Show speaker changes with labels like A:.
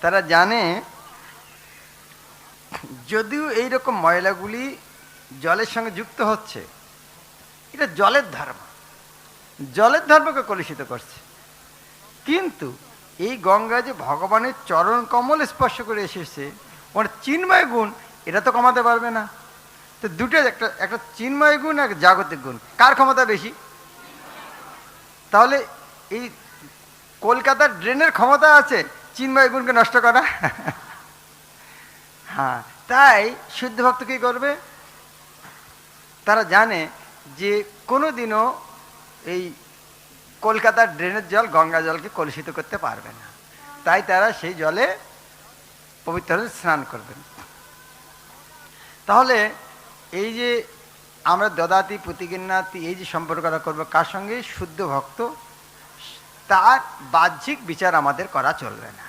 A: তারা জানে যদিও এইরকম ময়লাগুলি জলের সঙ্গে যুক্ত হচ্ছে, এটা জলের ধর্ম, জলের ধর্মকে কলুষিত করছে, কিন্তু এই গঙ্গা যে ভগবানের চরণ কমল স্পর্শ করে এসেছে, ওর চিন্ময় গুণ এটা তো কমাতে পারবে না। তো দুটো, একটা চিন্ময় গুণ আর জাগতিক গুণ, কার ক্ষমতা বেশি? তাহলে এই কলকাতার ড্রেনের ক্ষমতা আছে চিন্ময় গুণকে নষ্ট করা? হ্যাঁ, তাই শুদ্ধ ভক্ত কী করবে? তারা জানে যে কোনো দিনও এই কলকাতার ড্রেনের জল গঙ্গা জলকে কলুষিত করতে পারবে না, তাই তারা সেই জলে পবিত্র স্নান করবেন। তাহলে এই যে আমরা দদাতি প্রতিগিন্নাতি এই যে সম্পর্কটা করবো কার সঙ্গে? শুদ্ধ ভক্ত, তার বাহ্যিক বিচার আমাদের করা চলবে না।